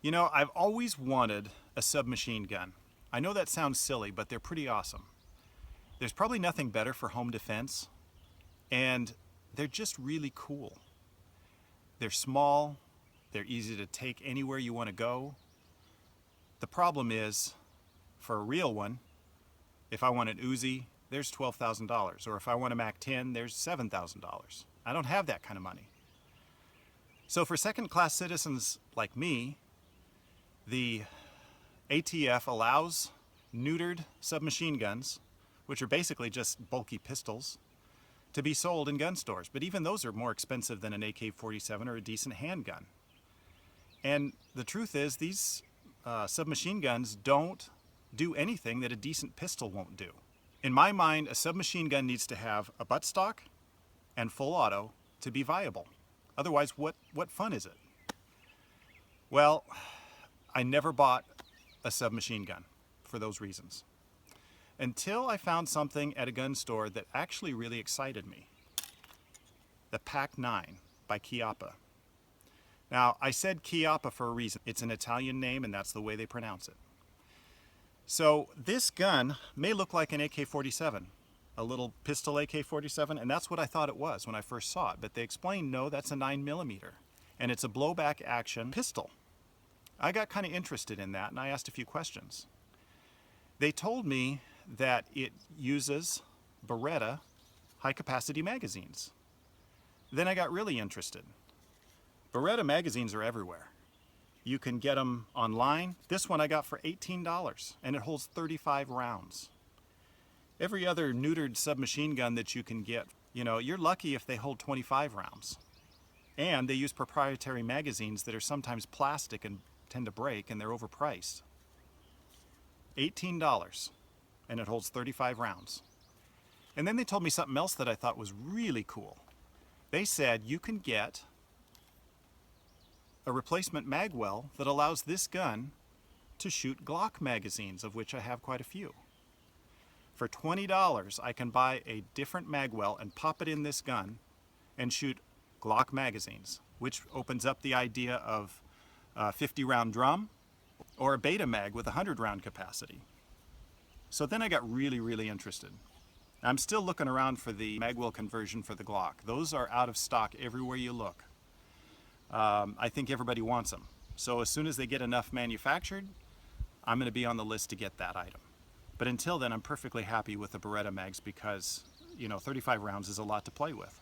You know, I've always wanted a submachine gun. I know that sounds silly, but they're pretty awesome. There's probably nothing better for home defense, and they're just really cool. They're small, they're easy to take anywhere you want to go. The problem is, for a real one, if I want an Uzi, there's $12,000, or if I want a PAK9, there's $7,000. I don't have that kind of money. So for second-class citizens like me, the ATF allows neutered submachine guns, which are basically just bulky pistols, to be sold in gun stores. But even those are more expensive than an AK-47 or a decent handgun. And the truth is, these submachine guns don't do anything that a decent pistol won't do. In my mind, a submachine gun needs to have a buttstock and full auto to be viable. Otherwise, what fun is it? Well, I never bought a submachine gun for those reasons, until I found something at a gun store that actually really excited me. The PAK9 by Chiappa. Now, I said Chiappa for a reason. It's an Italian name, and that's the way they pronounce it. So this gun may look like an AK-47, a little pistol AK-47, and that's what I thought it was when I first saw it. But they explained, no, that's a 9mm, and it's a blowback action pistol. I got kind of interested in that, and I asked a few questions. They told me that it uses Beretta high-capacity magazines. Then I got really interested. Beretta magazines are everywhere. You can get them online. This one I got for $18, and it holds 35 rounds. Every other neutered submachine gun that you can get, you know, you're lucky if they hold 25 rounds. And they use proprietary magazines that are sometimes plastic and tend to break, and they're overpriced. $18, and it holds 35 rounds. And then they told me something else that I thought was really cool. They said you can get a replacement magwell that allows this gun to shoot Glock magazines, of which I have quite a few. For $20, I can buy a different magwell and pop it in this gun and shoot Glock magazines, which opens up the idea of a 50-round drum or a beta mag with a 100-round capacity. So then I got really interested. I'm still looking around for the magwell conversion for the Glock. Those are out of stock everywhere you look. I think everybody wants them. So as soon as they get enough manufactured, I'm going to be on the list to get that item. But until then, I'm perfectly happy with the Beretta mags because, you know, 35 rounds is a lot to play with.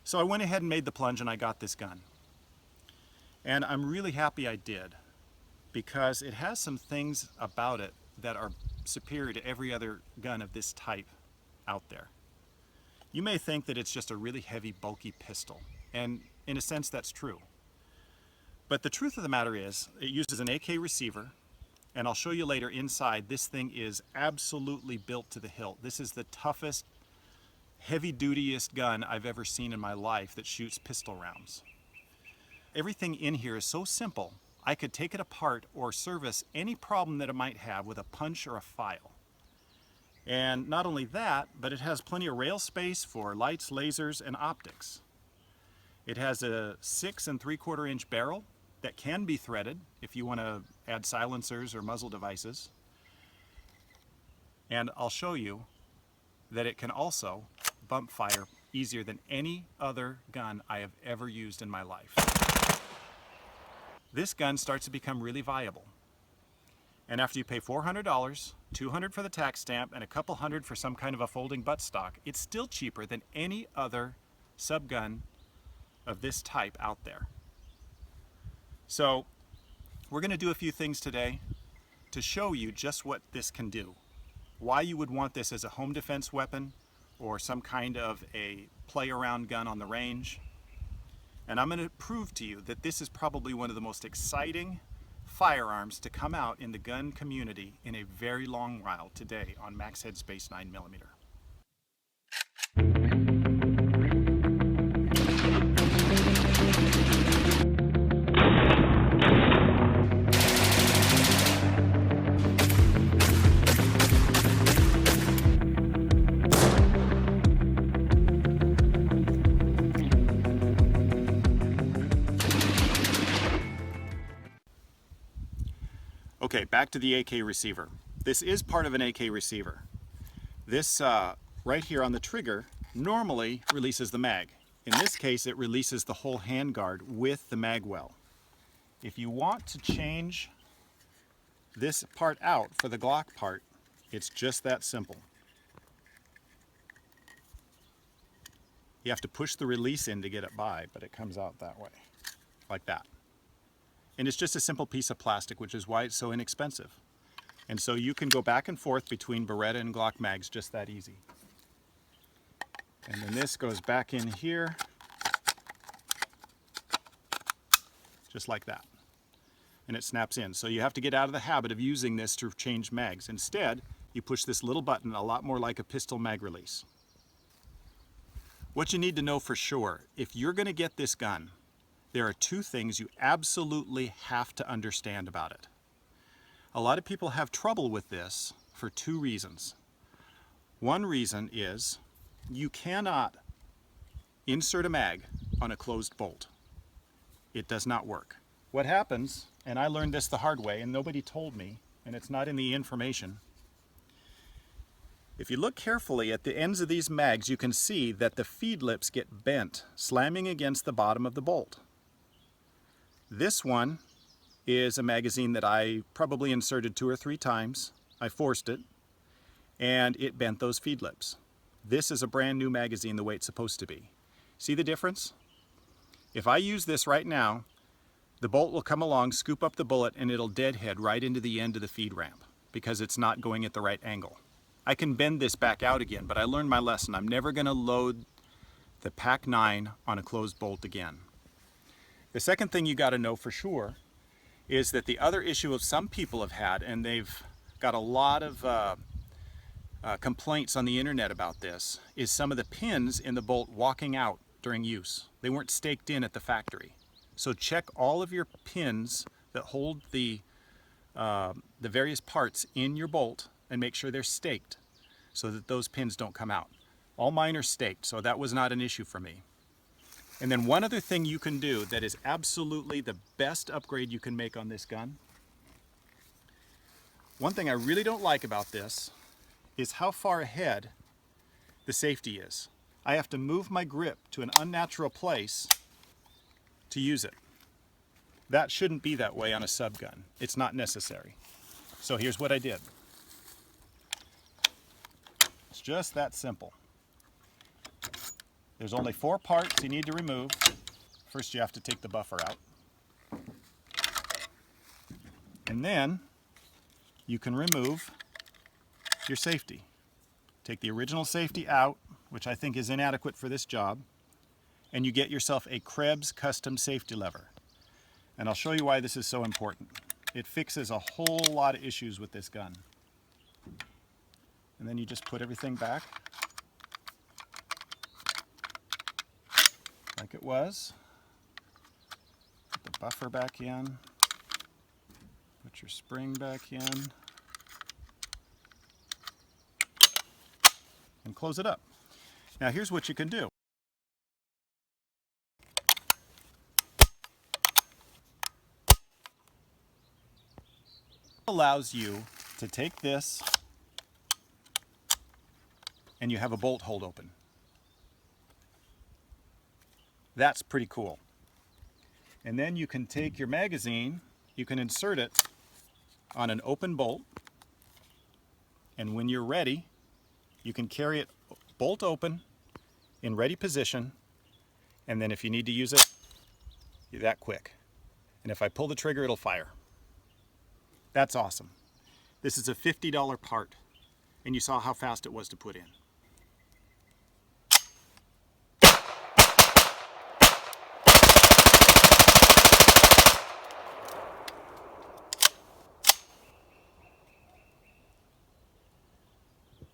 So I went ahead and made the plunge, and I got this gun. And I'm really happy I did, because it has some things about it that are superior to every other gun of this type out there. You may think that it's just a really heavy, bulky pistol, and in a sense that's true. But the truth of the matter is, it uses an AK receiver, and I'll show you later inside, this thing is absolutely built to the hilt. This is the toughest, heavy-dutiest gun I've ever seen in my life that shoots pistol rounds. Everything in here is so simple, I could take it apart or service any problem that it might have with a punch or a file. And not only that, but it has plenty of rail space for lights, lasers, and optics. It has a 6 3/4 inch barrel that can be threaded if you want to add silencers or muzzle devices. And I'll show you that it can also bump fire easier than any other gun I have ever used in my life. This gun starts to become really viable. And after you pay $400, $200 for the tax stamp, and a couple hundred for some kind of a folding buttstock, it's still cheaper than any other subgun of this type out there. So we're going to do a few things today to show you just what this can do. Why you would want this as a home defense weapon or some kind of a play around gun on the range. And I'm going to prove to you that this is probably one of the most exciting firearms to come out in the gun community in a very long while today on Max Headspace 9mm. Okay, back to the AK receiver. This is part of an AK receiver. This right here on the trigger normally releases the mag. In this case, it releases the whole handguard with the mag well. If you want to change this part out for the Glock part, it's just that simple. You have to push the release in to get it by, but it comes out that way, like that. And it's just a simple piece of plastic, which is why it's so inexpensive. And so you can go back and forth between Beretta and Glock mags just that easy. And then this goes back in here, just like that. And it snaps in. So you have to get out of the habit of using this to change mags. Instead, you push this little button a lot more like a pistol mag release. What you need to know for sure, if you're going to get this gun, there are two things you absolutely have to understand about it. A lot of people have trouble with this for two reasons. One reason is you cannot insert a mag on a closed bolt. It does not work. What happens, and I learned this the hard way and nobody told me, and it's not in the information. If you look carefully at the ends of these mags, you can see that the feed lips get bent, slamming against the bottom of the bolt. This one is a magazine that I probably inserted 2 or 3 times. I forced it, and it bent those feed lips. This is a brand new magazine the way it's supposed to be. See the difference? If I use this right now, the bolt will come along, scoop up the bullet, and it'll deadhead right into the end of the feed ramp because it's not going at the right angle. I can bend this back out again, but I learned my lesson. I'm never going to load the PAK9 on a closed bolt again. The second thing you got to know for sure is that the other issue of some people have had, and they've got a lot of complaints on the internet about this, is some of the pins in the bolt walking out during use. They weren't staked in at the factory. So check all of your pins that hold the various parts in your bolt and make sure they're staked so that those pins don't come out. All mine are staked, so that was not an issue for me. And then one other thing you can do that is absolutely the best upgrade you can make on this gun. One thing I really don't like about this is how far ahead the safety is. I have to move my grip to an unnatural place to use it. That shouldn't be that way on a sub gun. It's not necessary. So here's what I did. It's just that simple. There's only 4 parts you need to remove. First you have to take the buffer out. And then you can remove your safety. Take the original safety out, which I think is inadequate for this job, and you get yourself a Krebs custom safety lever. And I'll show you why this is so important. It fixes a whole lot of issues with this gun. And then you just put everything back like it was. Put the buffer back in. Put your spring back in. And close it up. Now here's what you can do. It allows you to take this and you have a bolt hold open. That's pretty cool. And then you can take your magazine, you can insert it on an open bolt, and when you're ready, you can carry it bolt open in ready position, and then if you need to use it, you're that quick. And if I pull the trigger, it'll fire. That's awesome. This is a $50 part, and you saw how fast it was to put in.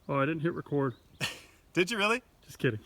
Oh, I didn't hit record. Did you really? Just kidding.